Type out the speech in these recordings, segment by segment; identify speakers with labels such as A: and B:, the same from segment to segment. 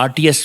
A: RTS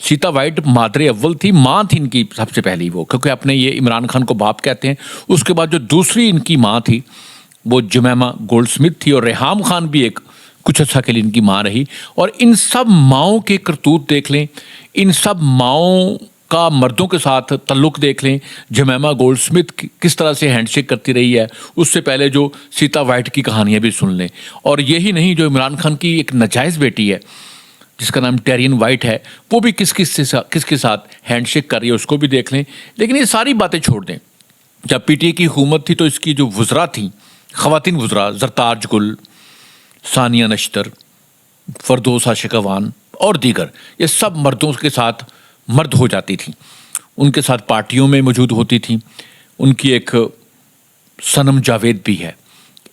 A: سیتا white مادر اول تھی، ماں تھی ان کی سب سے پہلی وہ، کیونکہ اپنے یہ عمران خان کو باپ کہتے ہیں. اس کے بعد جو دوسری ان کی ماں تھی وہ جمیمہ گولڈ سمتھ تھی، اور ریحام خان بھی ایک کچھ عرصہ کے لیے ان کی ماں رہی. اور ان سب ماؤں کے کرتوت دیکھ لیں، ان سب ماؤں کا مردوں کے ساتھ تعلق دیکھ لیں. جمیمہ گولڈ سمتھ کس طرح سے ہینڈ شیک کرتی رہی ہے، اس سے پہلے جو سیتا وائٹ کی کہانیاں بھی سن لیں. اور یہی نہیں، جو عمران خان کی ایک ناجائز بیٹی ہے جس کا نام ٹیرین وائٹ ہے، وہ بھی کس کے ساتھ ہینڈ شیک کر رہی ہے، اس کو بھی دیکھ لیں. لیکن یہ ساری باتیں چھوڑ دیں. جب پی ٹی اے کی حکومت تھی تو اس کی جو وزراء تھیں، خواتین وزراء، زرتاج گل، ثانیہ نشتر، فردوس عاشقوان اور دیگر، یہ سب مردوں کے ساتھ مرد ہو جاتی تھیں، ان کے ساتھ پارٹیوں میں موجود ہوتی تھیں. ان کی ایک صنم جاوید بھی ہے،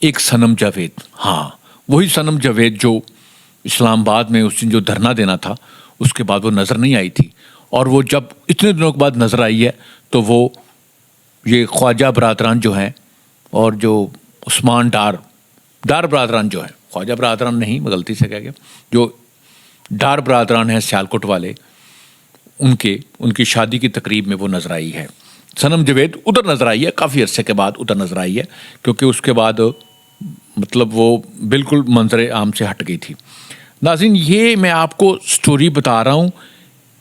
A: ایک صنم جاوید، ہاں وہی صنم جاوید جو اسلام آباد میں اس دن جو دھرنا دینا تھا اس کے بعد وہ نظر نہیں آئی تھی. اور وہ جب اتنے دنوں کے بعد نظر آئی ہے تو وہ یہ خواجہ برادران جو ہیں اور جو عثمان ڈار برادران جو ہیں، خواجہ برادران نہیں، میں غلطی سے کہہ گیا، جو ڈار برادران ہیں سیالکوٹ والے، ان کی شادی کی تقریب میں وہ نظر آئی ہے. صنم جاوید ادھر نظر آئی ہے، کافی عرصے کے بعد ادھر نظر آئی ہے، کیونکہ اس کے بعد مطلب وہ بالکل منظر عام سے ہٹ گئی تھی. ناظرین، یہ میں آپ کو سٹوری بتا رہا ہوں.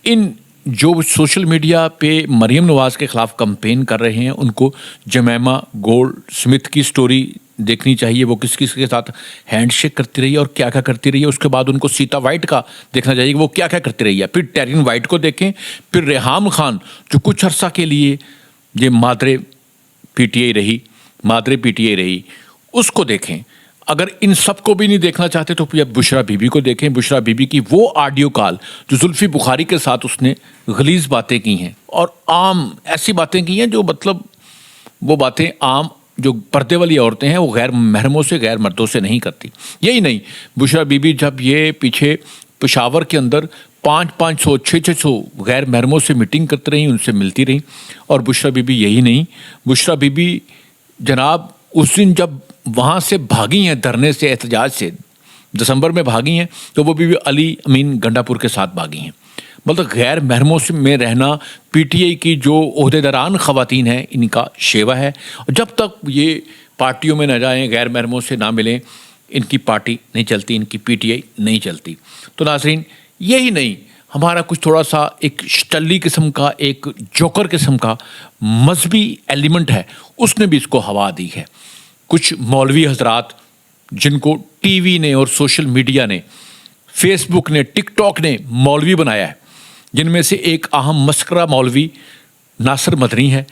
A: ان جو سوشل میڈیا پہ مریم نواز کے خلاف کمپین کر رہے ہیں ان کو جمیمہ گولڈ سمتھ کی سٹوری دیکھنی چاہیے، وہ کس کے ساتھ ہینڈ شیک کرتی رہی ہے اور کیا کرتی رہی ہے. اس کے بعد ان کو سیتا وائٹ کا دیکھنا چاہیے کہ وہ کیا کرتی رہی ہے. پھر ٹیرین وائٹ کو دیکھیں، پھر ریحام خان جو کچھ عرصہ کے لیے یہ مادر پی ٹی آئی رہی، اس کو دیکھیں. اگر ان سب کو بھی نہیں دیکھنا چاہتے تو پھر بشرا بی بی کو دیکھیں. بشرا بی بی کی وہ آڈیو کال جو زلفی بخاری کے ساتھ اس نے غلیظ باتیں کی ہیں، اور عام ایسی باتیں کی ہیں جو مطلب وہ باتیں عام جو پردے والی عورتیں ہیں وہ غیر محرموں سے، غیر مردوں سے نہیں کرتی. یہی نہیں، بشرا بی بی جب یہ پیچھے پشاور کے اندر 500 600 غیر محرموں سے میٹنگ کرتی رہیں، ان سے ملتی رہیں. اور بشرا بی بی یہی نہیں، بشرا بی بی جناب اس دن جب وہاں سے بھاگی ہیں دھرنے سے، احتجاج سے، دسمبر میں بھاگی ہیں، تو وہ بھی علی امین گنڈا پور کے ساتھ بھاگی ہیں. مطلب غیر محرموں سے میں رہنا پی ٹی آئی کی جو عہدیداران خواتین ہیں ان کا شیوا ہے. اور جب تک یہ پارٹیوں میں نہ جائیں، غیر محرموں سے نہ ملیں، ان کی پارٹی نہیں چلتی، ان کی پی ٹی آئی نہیں چلتی. تو ناظرین، یہی نہیں، ہمارا کچھ تھوڑا سا ایک شٹلی قسم کا، ایک جوکر قسم کا مذہبی ایلیمنٹ ہے، اس نے بھی اس کو ہوا دی ہے. کچھ مولوی حضرات جن کو ٹی وی نے اور سوشل میڈیا نے، فیس بک نے، ٹک ٹاک نے مولوی بنایا ہے، جن میں سے ایک اہم مسکرہ مولوی ناصر مدنی ہے،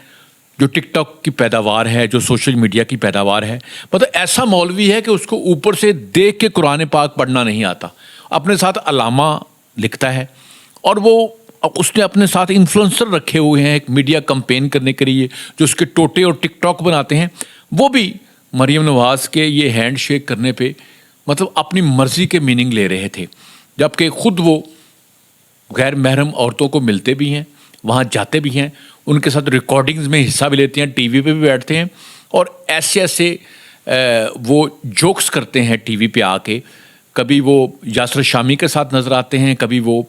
A: جو ٹک ٹاک کی پیداوار ہے، جو سوشل میڈیا کی پیداوار ہے. مطلب ایسا مولوی ہے کہ اس کو اوپر سے دیکھ کے قرآن پاک پڑھنا نہیں آتا، اپنے ساتھ علامہ لکھتا ہے، اور وہ اس نے اپنے ساتھ انفلوئنسر رکھے ہوئے ہیں ایک میڈیا کمپین کرنے کے لیے، جو اس کے ٹوٹے اور ٹک ٹاک بناتے ہیں. وہ بھی مریم نواز کے یہ ہینڈ شیک کرنے پہ مطلب اپنی مرضی کے میننگ لے رہے تھے، جبکہ خود وہ غیر محرم عورتوں کو ملتے بھی ہیں، وہاں جاتے بھی ہیں، ان کے ساتھ ریکارڈنگز میں حصہ بھی لیتے ہیں، ٹی وی پہ بھی بیٹھتے ہیں، اور ایسے وہ جوکس کرتے ہیں ٹی وی پہ آ کے. کبھی وہ یاسر شامی کے ساتھ نظر آتے ہیں، کبھی وہ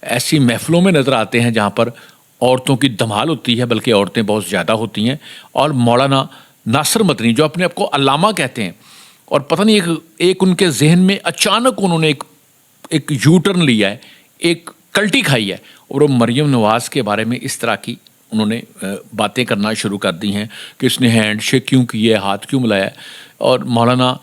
A: ایسی محفلوں میں نظر آتے ہیں جہاں پر عورتوں کی دھمال ہوتی ہے، بلکہ عورتیں بہت زیادہ ہوتی ہیں. اور مولانا ناصر مدنی جو اپنے آپ کو علامہ کہتے ہیں، اور پتہ نہیں ایک ان کے ذہن میں اچانک انہوں نے ایک یو ٹرن لیا ہے، ایک کلٹی کھائی ہے، اور وہ مریم نواز کے بارے میں اس طرح کی انہوں نے باتیں کرنا شروع کر دی ہیں کہ اس نے ہینڈ شیک کیوں کی ہے، ہاتھ کیوں ملایا ہے. اور مولانا،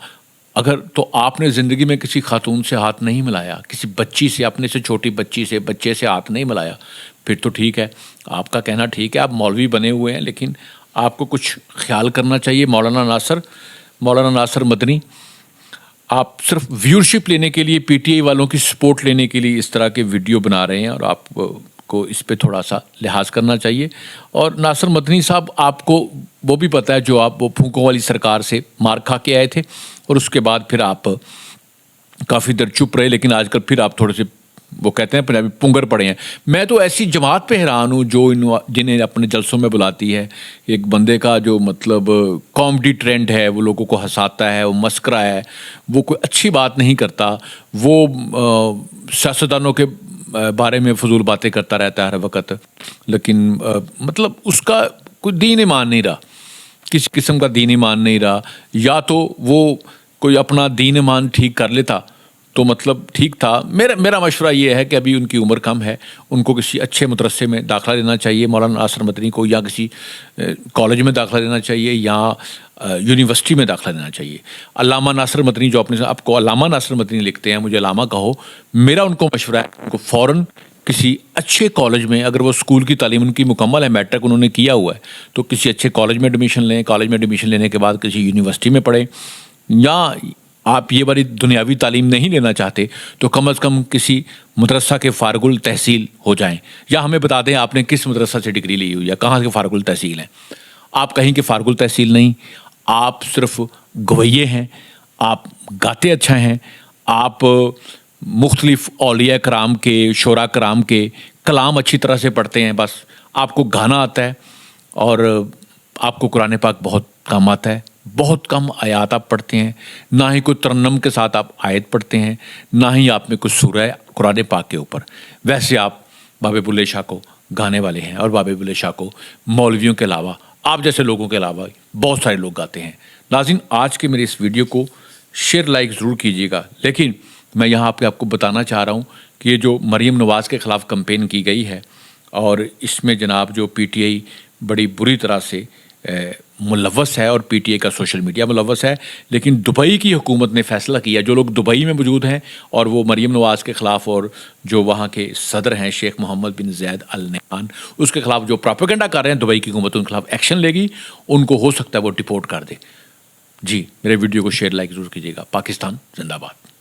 A: اگر تو آپ نے زندگی میں کسی خاتون سے ہاتھ نہیں ملایا، کسی بچی سے، اپنے سے چھوٹی بچے سے ہاتھ نہیں ملایا، پھر تو ٹھیک ہے، آپ کا کہنا ٹھیک ہے، آپ مولوی بنے ہوئے ہیں، لیکن آپ کو کچھ خیال کرنا چاہیے. مولانا ناصر مدنی، آپ صرف ویورشپ لینے کے لیے، پی ٹی آئی والوں کی سپورٹ لینے کے لیے اس طرح کے ویڈیو بنا رہے ہیں، اور آپ کو اس پہ تھوڑا سا لحاظ کرنا چاہیے. اور ناصر مدنی صاحب، آپ کو وہ بھی پتہ ہے جو آپ وہ پھونکوں والی سرکار سے مار کھا کے آئے تھے، اور اس کے بعد پھر آپ کافی دیر چپ رہے، لیکن آج کل پھر آپ تھوڑے سے وہ کہتے ہیں پنجابی پنگر پڑے ہیں. میں تو ایسی جماعت پہ حیران ہوں جو جنہیں اپنے جلسوں میں بلاتی ہے. ایک بندے کا جو مطلب کامیڈی ٹرینڈ ہے، وہ لوگوں کو ہنساتا ہے، وہ مسکرہ ہے، وہ کوئی اچھی بات نہیں کرتا، وہ سیاستدانوں کے بارے میں فضول باتیں کرتا رہتا ہے ہر وقت، لیکن مطلب اس کا کوئی دین ایمان نہیں رہا، کسی قسم کا دین ایمان نہیں رہا. یا تو وہ کوئی اپنا دین ایمان ٹھیک کر لیتا تو مطلب ٹھیک تھا. میرا مشورہ یہ ہے کہ ابھی ان کی عمر کم ہے، ان کو کسی اچھے مدرسے میں داخلہ لینا چاہیے مولانا ناصر مدنی کو، یا کسی کالج میں داخلہ لینا چاہیے، یا یونیورسٹی میں داخلہ لینا چاہیے. علامہ ناصر مدنی جو اپنے آپ کو علامہ ناصر مدنی لکھتے ہیں، مجھے علامہ کہو، میرا ان کو مشورہ ہے ان کو فوراً کسی اچھے کالج میں، اگر وہ اسکول کی تعلیم ان کی مکمل ہے، میٹرک انہوں نے کیا ہوا ہے، تو کسی اچھے کالج میں ایڈمیشن لیں. کالج میں ایڈمیشن لینے کے بعد کسی یونیورسٹی میں پڑھیں. یا آپ یہ بڑی دنیاوی تعلیم نہیں لینا چاہتے تو کم از کم کسی مدرسہ کے فارغ التحصیل ہو جائیں، یا ہمیں بتا دیں آپ نے کس مدرسہ سے ڈگری لی ہوئی یا کہاں کے فارغ التحصیل ہیں. آپ کہیں کہ فارغ التحصیل نہیں، آپ صرف گویے ہیں، آپ گاتے اچھا ہیں، آپ مختلف اولیاء کرام کے، شعراء کرام کے کلام اچھی طرح سے پڑھتے ہیں، بس آپ کو گانا آتا ہے اور آپ کو قرآن پاک بہت کم آتا ہے. بہت کم آیات آپ پڑھتے ہیں، نہ ہی کوئی ترنم کے ساتھ آپ آیت پڑھتے ہیں، نہ ہی آپ میں کوئی سورہ قرآن پاک کے اوپر. ویسے آپ بابے بلے شاہ کو گانے والے ہیں، اور بابے بلے شاہ کو مولویوں کے علاوہ، آپ جیسے لوگوں کے علاوہ بہت سارے لوگ گاتے ہیں. ناظرین، آج کے میرے اس ویڈیو کو شیئر لائک ضرور کیجیے گا، لیکن میں یہاں آپ کو بتانا چاہ رہا ہوں کہ یہ جو مریم نواز کے خلاف کمپین کی گئی ہے، اور اس میں جناب جو پی ٹی آئی بڑی بری طرح سے ملوث ہے، اور پی ٹی آئی کا سوشل میڈیا ملوث ہے، لیکن دبئی کی حکومت نے فیصلہ کیا، جو لوگ دبئی میں موجود ہیں اور وہ مریم نواز کے خلاف، اور جو وہاں کے صدر ہیں شیخ محمد بن زید ال نہیان، اس کے خلاف جو پروپیگنڈا کر رہے ہیں، دبئی کی حکومت ان کے خلاف ایکشن لے گی، ان کو ہو سکتا ہے وہ ڈپورٹ کر دے. جی، میرے ویڈیو کو شیئر لائک ضرور کیجیے گا. پاکستان زندہ باد.